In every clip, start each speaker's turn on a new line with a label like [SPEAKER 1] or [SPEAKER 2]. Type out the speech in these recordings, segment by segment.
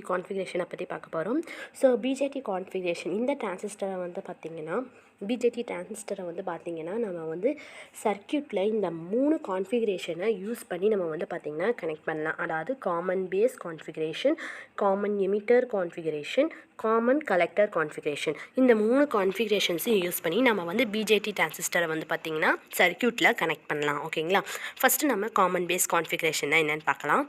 [SPEAKER 1] கான்ஃபிகரேஷனை பற்றி பார்க்க போகிறோம். ஸோ பிஜேடி கான்ஃபிகரேஷன் இந்த டிரான்சிஸ்டரை வந்து பார்த்திங்கன்னா பிஜேடி டிரான்சிஸ்டரை வந்து பார்த்திங்கன்னா நம்ம வந்து சர்க்யூட்டில் இந்த 3 கான்ஃபிகரேஷனை யூஸ் பண்ணி நம்ம வந்து பார்த்திங்கன்னா கனெக்ட் பண்ணலாம். அதாவது common base configuration, common emitter configuration, common collector configuration. இந்த 3 கான்ஃபிகரேஷன்ஸையும் யூஸ் பண்ணி நம்ம வந்து பிஜேடி டிரான்சிஸ்டரை வந்து பார்த்திங்கன்னா சர்க்யூட்டில் கனெக்ட் பண்ணலாம். ஓகேங்களா? ஃபஸ்ட்டு நம்ம காமன் பேஸ் கான்ஃபிகரேஷன்னா என்னென்னு பார்க்கலாம்.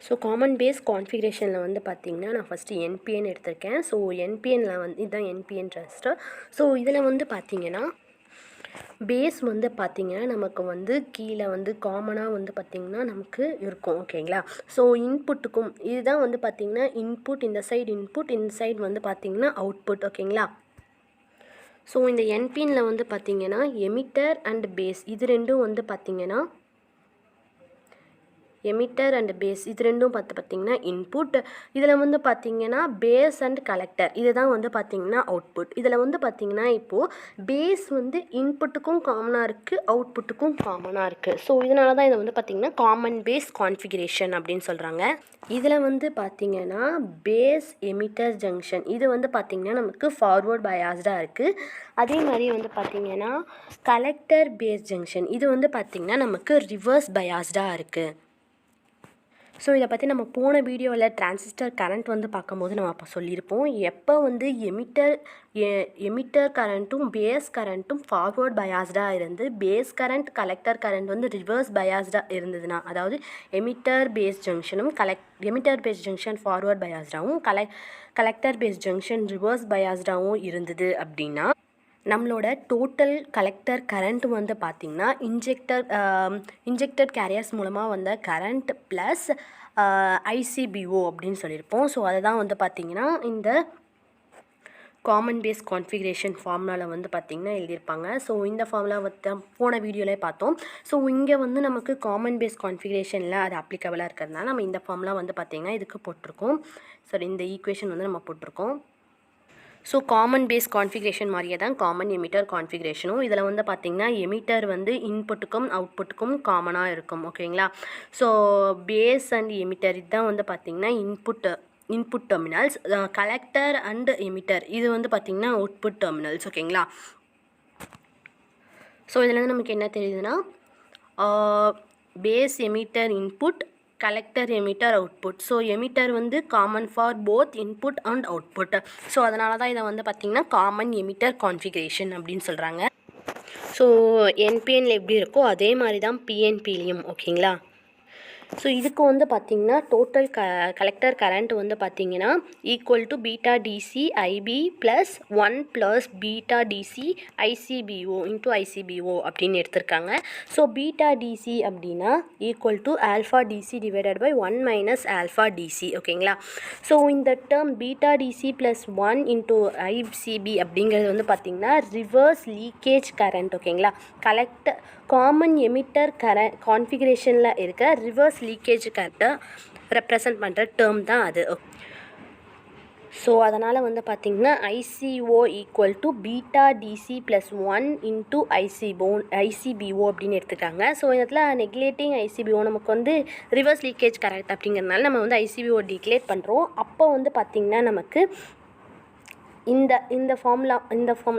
[SPEAKER 1] ஸோ காமன் பேஸ் கான்ஃபிகரேஷனில் வந்து பார்த்திங்கன்னா நான் ஃபஸ்ட்டு என்பிஎன் எடுத்திருக்கேன். ஸோ என்பிஎனில் வந்து இதுதான் என்பிஎன் டிரான்சிஸ்டர். ஸோ இதில் வந்து பார்த்திங்கன்னா பேஸ் வந்து பார்த்திங்கன்னா நமக்கு வந்து கீழே வந்து காமனாக வந்து பார்த்திங்கன்னா நமக்கு இருக்கும். ஓகேங்களா? ஸோ இன்புட்டுக்கும் இதுதான் வந்து பார்த்திங்கன்னா இன்புட், இந்த சைடு இன்புட், இந்த சைடு வந்து பார்த்திங்கன்னா அவுட்புட். ஓகேங்களா? ஸோ இந்த என்பிஎனில் வந்து பார்த்திங்கன்னா எமிட்டர் அண்ட் பேஸ் இது ரெண்டும் வந்து பார்த்திங்கன்னா எமிட்டர் அண்ட் பேஸ் இது ரெண்டும் பார்த்திங்கன்னா இன்புட். இதில் வந்து பார்த்திங்கன்னா பேஸ் அண்ட் கலெக்டர் இதுதான் வந்து பார்த்திங்கன்னா அவுட்புட். இதில் வந்து பார்த்திங்கன்னா இப்போது பேஸ் வந்து இன்புட்டுக்கும் காமனாக இருக்குது, அவுட்புட்டுக்கும் காமனாக இருக்குது. ஸோ இதனால தான் இதை வந்து பார்த்திங்கன்னா காமன் பேஸ் கான்ஃபிகரேஷன் அப்படின்னு சொல்கிறாங்க. இதில் வந்து பார்த்திங்கன்னா பேஸ் எமிட்டர் ஜங்ஷன் இது வந்து பார்த்திங்கன்னா நமக்கு ஃபார்வர்ட் பயாஸ்டாக இருக்குது. அதே மாதிரி வந்து பார்த்திங்கன்னா கலெக்டர் பேஸ் ஜங்ஷன் இது வந்து பார்த்திங்கன்னா நமக்கு ரிவர்ஸ் பயாஸ்டாக இருக்குது. ஸோ இதை பற்றி நம்ம போன வீடியோவில் டிரான்சிஸ்டர் கரண்ட் வந்து பார்க்கும்போது நம்ம அப்போ சொல்லியிருப்போம். எப்போ வந்து எமிட்டர் கரண்ட்டும் பேஸ் கரண்ட்டும் ஃபார்வர்ட் பயாஸ்டாக இருந்து பேஸ் கரண்ட் கலெக்டர் கரண்ட் வந்து ரிவர்ஸ் பயாஸ்டாக இருந்ததுன்னா, அதாவது எமிட்டர் பேஸ் ஜங்ஷனும் எமிட்டர் பேஸ் ஜங்ஷன் ஃபார்வர்ட் பயாஸ்டாகவும் கலெக்டர் பேஸ் ஜங்ஷன் ரிவர்ஸ் பயாஸ்டாகவும் இருந்தது அப்படின்னா நம்மளோட டோட்டல் கலெக்டர் கரண்ட் வந்து பார்த்திங்கன்னா இன்ஜெக்டட் கேரியர்ஸ் மூலமாக வந்த கரண்ட் ப்ளஸ் ஐசிபிஓ அப்படின்னு சொல்லியிருப்போம். ஸோ அதை தான் வந்து பார்த்திங்கன்னா இந்த காமன் பேஸ் கான்ஃபிகரேஷன் ஃபார்முலாவில் வந்து பார்த்திங்கன்னா எழுதியிருப்பாங்க. ஸோ இந்த ஃபார்முலா வந்து போன வீடியோவிலே பார்த்தோம். ஸோ இங்கே வந்து நமக்கு காமன் பேஸ் கான்ஃபிகரேஷனில் அது அப்ளிகபிளாக இருக்கிறதுனால நம்ம இந்த ஃபார்முலா வந்து பார்த்திங்கன்னா இதுக்கு போட்டிருக்கோம். ஸோ இந்த ஈக்குவேஷன் வந்து நம்ம போட்டிருக்கோம். ஸோ காமன் பேஸ் கான்ஃபிகரேஷன் மாதிரியே தான் காமன் எமிட்டர் கான்ஃபிகரேஷனும். இதில் வந்து பார்த்திங்கன்னா எமிட்டர் வந்து இன்புட்டுக்கும் அவுட்புட்டுக்கும் காமனாக இருக்கும். ஓகேங்களா? ஸோ பேஸ் அண்ட் எமிட்டர் இதுதான் வந்து பார்த்திங்கன்னா input terminals. Collector and emitter இது வந்து பார்த்திங்கன்னா அவுட்புட் டெர்மினல்ஸ். ஓகேங்களா? ஸோ இதுலேருந்து நமக்கு என்ன தெரியுதுன்னா base emitter input, collector emitter output. So emitter வந்து common for both input and output. So அதனால தான் இதை வந்து பார்த்திங்கன்னா காமன் எமிட்டர் கான்ஃபிகரேஷன் அப்படின்னு சொல்கிறாங்க. ஸோ என்பிஎனில் எப்படி இருக்கோ அதே மாதிரி தான் பிஎன்பிலையும். ஓகேங்களா? ஸோ இதுக்கு வந்து பார்த்திங்கன்னா டோட்டல் கலெக்டர் கரண்ட் வந்து பார்த்திங்கன்னா equal to beta DC IB plus 1 plus beta DC ICBO into ICBO அப்படின்னு எடுத்திருக்காங்க. ஸோ பீட்டா டிசி அப்படின்னா equal to alpha DC divided by 1 minus alpha DC. ஓகேங்களா? ஸோ இந்த term beta DC plus 1 into ICB அப்படிங்கிறது வந்து பார்த்திங்கன்னா reverse leakage current. ஓகேங்களா? Common emitter கான்ஃபிகரேஷனில் இருக்க ரிவர்ஸ் லீக்கேஜ் கரண்ட்டை ரெப்ரசன்ட் பண்ணுற டேர்ம் தான் அது. ஸோ அதனால் வந்து பார்த்திங்கன்னா ICO equal to beta DC plus 1 into ICBO அப்படின்னு எடுத்துக்காங்க. ஸோ இடத்துல நெக்லேட்டிங் ஐசிபிஓ நமக்கு வந்து ரிவர்ஸ் லீக்கேஜ் கரண்ட் அப்படிங்கிறதுனால நம்ம வந்து ஐசிபிஓ டிக்ளேர் பண்ணுறோம். அப்போ வந்து பார்த்திங்கன்னா நமக்கு இந்த ஃபார்முலா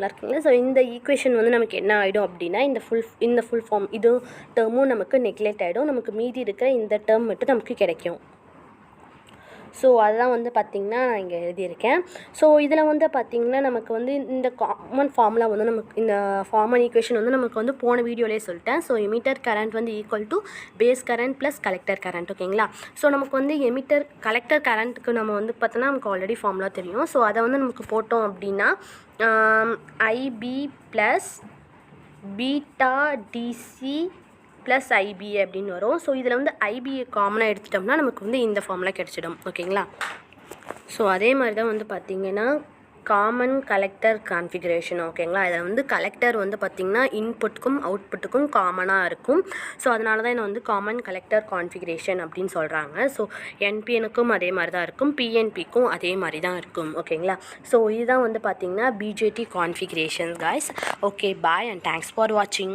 [SPEAKER 1] இருக்குங்களா? ஸோ இந்த ஈக்குவேஷன் வந்து நமக்கு என்ன ஆகிடும் அப்படின்னா இந்த ஃபுல் ஃபார்ம் இது டேர்மும் நமக்கு நெக்லெக்ட் ஆகிடும். நமக்கு மீதி இருக்கிற இந்த டேர்ம் மட்டும் நமக்கு கிடைக்கும். ஸோ அதுதான் வந்து பார்த்திங்கன்னா நான் இங்கே எழுதியிருக்கேன். ஸோ இதில் வந்து பார்த்திங்கன்னா நமக்கு வந்து இந்த காமன் ஃபார்முலா வந்து நமக்கு இந்த காமன் ஈக்குவேஷன் வந்து நமக்கு வந்து போன வீடியோலேயே சொல்லிட்டேன். ஸோ எமிட்டர் கரண்ட் வந்து equal to base current plus collector current. ஓகேங்களா? ஸோ நமக்கு வந்து கலெக்டர் கரண்ட்டுக்கு நம்ம வந்து பார்த்தோன்னா நமக்கு ஆல்ரெடி ஃபார்முலா தெரியும். ஸோ அதை வந்து நமக்கு போட்டோம் அப்படின்னா IB plus beta DC plus IB அப்படின்னு வரும். ஸோ இதில் வந்து ஐபியை காமனாக எடுத்துட்டோம்னா நமக்கு வந்து இந்த ஃபார்முலா கிடச்சிடும். ஓகேங்களா? ஸோ அதே மாதிரி தான் வந்து பார்த்திங்கன்னா காமன் கலெக்டர் கான்ஃபிகரேஷன். ஓகேங்களா? இதில் வந்து கலெக்டர் வந்து பார்த்திங்கன்னா இன்புட்டுக்கும் அவுட்புட்டுக்கும் காமனாக இருக்கும். ஸோ அதனால தான் இதை வந்து காமன் கலெக்டர் கான்ஃபிகரேஷன் அப்படின்னு சொல்கிறாங்க. ஸோ என்பிஎனுக்கும் அதே மாதிரி தான் இருக்கும், பிஎன்பிக்கும் அதே மாதிரி தான் இருக்கும். ஓகேங்களா? ஸோ இதுதான் வந்து பார்த்திங்கன்னா BJT configuration guys. Okay, bye and thanks for வாட்சிங்.